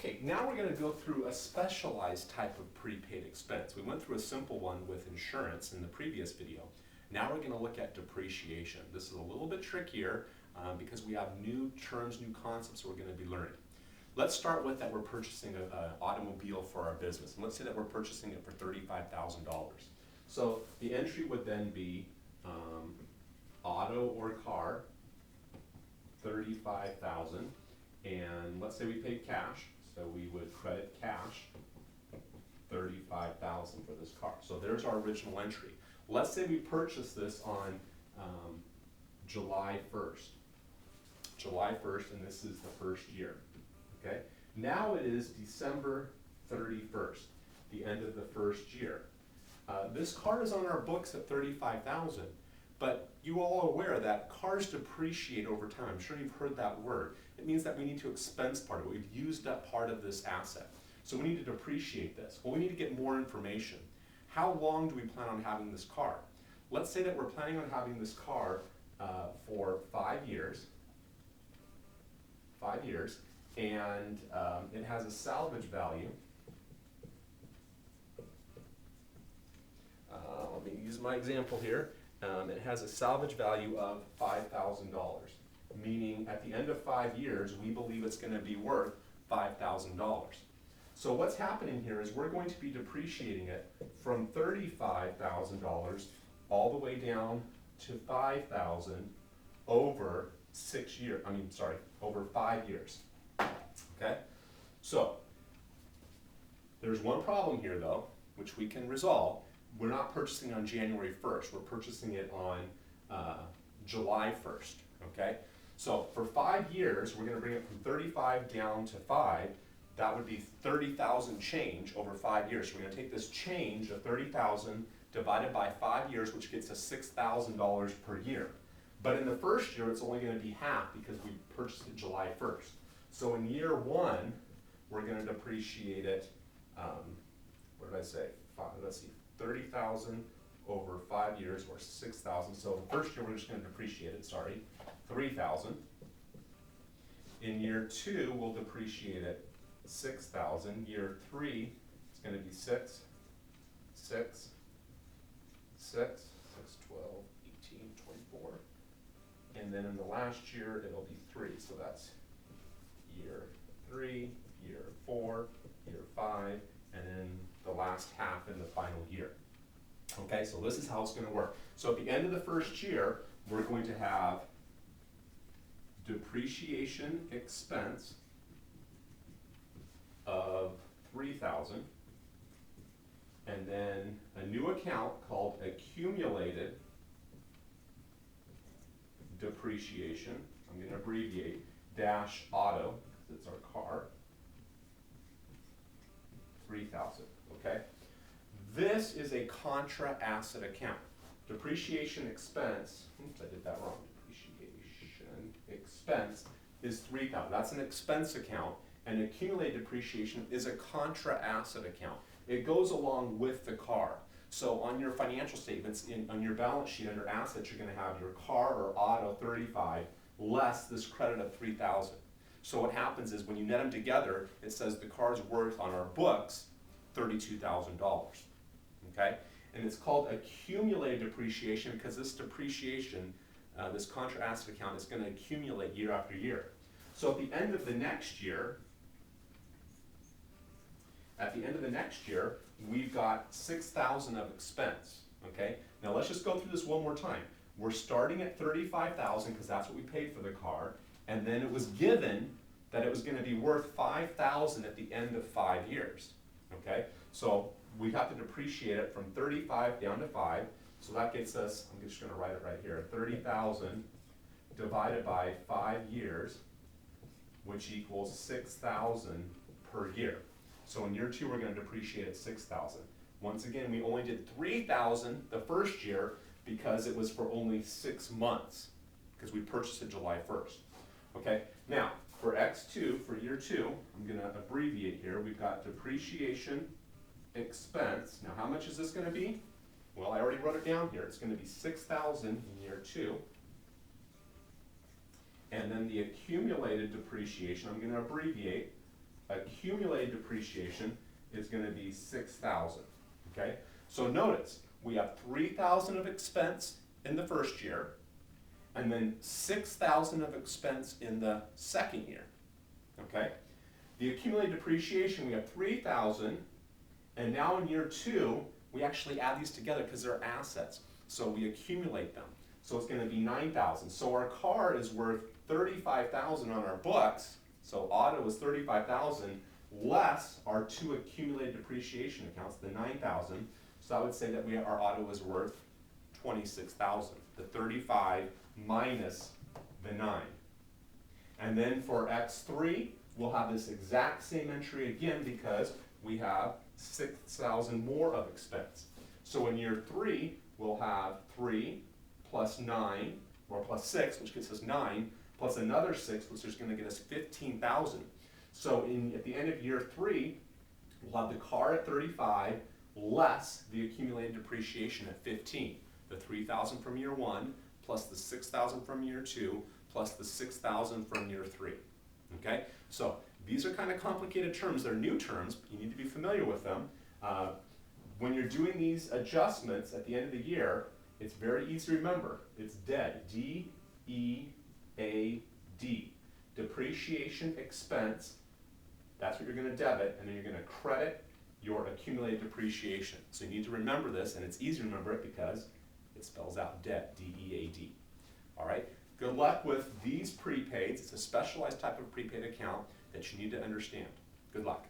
Okay, now we're going to go through a specialized type of prepaid expense. We went through a simple one with insurance in the previous video. Now we're going to look at depreciation. This is a little bit trickier because we have new terms, new concepts we're going to be learning. Let's start with that we're purchasing an automobile for our business. And let's say that we're purchasing it for $35,000. So the entry would then be auto or car, $35,000. And let's say we paid cash, so we would credit cash $35,000 for this car. So there's our original entry. Let's say we purchase this on July 1st. July 1st, and this is the first year. Okay? Now it is December 31st, the end of the first year. This car is on our books at $35,000, but you all are aware that cars depreciate over time. I'm sure you've heard that word. It means that we need to expense part of it. We've used up part of this asset. So we need to depreciate this. Well, we need to get more information. How long do we plan on having this car? Let's say that we're planning on having this car for 5 years. 5 years, and it has a salvage value. Let me use my example here. It has a salvage value of $5,000, meaning at the end of 5 years, we believe it's going to be worth $5,000. So what's happening here is we're going to be depreciating it from $35,000 all the way down to $5,000 over 6 years. Over 5 years. Okay? So there's one problem here, though, which we can resolve. We're not purchasing on January 1st. We're purchasing it on July 1st. Okay? So for 5 years, we're going to bring it from 35 down to 5. That would be 30,000 change over 5 years. So we're going to take this change of 30,000 divided by 5 years, which gets us $6,000 per year. But in the first year, it's only going to be half because we purchased it July 1st. So in year 1, we're going to depreciate it, what did I say? Let's see, 30,000 over 5 years, or 6,000. So the first year, we're just going to depreciate it, 3,000. In year 2, we'll depreciate it 6,000. Year 3, it's going to be 6, 6, 6, 12, 18, 24. And then in the last year, it'll be 3. So that's year 3, year 4, year 5, and then the last half in the final year. Okay, so this is how it's going to work. So at the end of the first year, we're going to have depreciation expense of $3,000, and then a new account called Accumulated Depreciation. I'm going to abbreviate dash auto because it's our car. 3,000. Okay. This is a contra asset account. Depreciation expense. Oops, I did that wrong. Depreciation expense is 3,000. That's an expense account, and accumulated depreciation is a contra asset account. It goes along with the car. So on your financial statements, on your balance sheet under assets, you're going to have your car or auto 35 less this credit of 3,000. So what happens is when you net them together, it says the car's worth on our books $32,000. Okay, and it's called accumulated depreciation because this depreciation, this contra asset account, is going to accumulate year after year. So at the end of the next year, we've got 6,000 of expense. Okay, now let's just go through this one more time. We're starting at 35,000 because that's what we paid for the car, and then it was given that it was going to be worth 5,000 at the end of 5 years. Okay, so we have to depreciate it from 35 down to 5. So that gets us, I'm just going to write it right here, 30,000 divided by 5 years, which equals 6,000 per year. So in year 2, we're going to depreciate at 6,000. Once again, we only did 3,000 the first year because it was for only 6 months, because we purchased it July 1st. Okay, now for X2, for year 2, I'm going to abbreviate here. We've got depreciation expense. Now how much is this going to be? Well, I already wrote it down here. It's going to be 6,000 in year 2. And then the accumulated depreciation, I'm going to abbreviate accumulated depreciation is going to be 6,000. Okay? So notice, we have 3,000 of expense in the first year, and then 6,000 of expense in the second year. Okay? The accumulated depreciation, we have 3,000, and now in year 2, we actually add these together because they're assets. So we accumulate them. So it's going to be 9,000. So our car is worth 35,000 on our books. So auto is 35,000 less our 2 accumulated depreciation accounts, the 9,000. So I would say that our auto is worth 26,000. The 35 minus the 9. And then for X3, we'll have this exact same entry again because we have 6,000 more of expense. So in year 3, we'll have 3 plus 9, or plus 6, which gets us 9, plus another 6, which is going to get us 15,000. So at the end of year 3, we'll have the car at 35 less the accumulated depreciation at 15. The 3,000 from year 1 plus the 6,000 from year 2 plus the 6,000 from year 3. Okay? So these are kind of complicated terms. They're new terms. You need to be familiar with them. When you're doing these adjustments at the end of the year, it's very easy to remember. It's DEAD, D-E-A-D. Depreciation expense, that's what you're going to debit, and then you're going to credit your accumulated depreciation. So you need to remember this, and it's easy to remember it because it spells out DEAD, D-E-A-D. All right? Good luck with these prepaids. It's a specialized type of prepaid account that you need to understand. Good luck.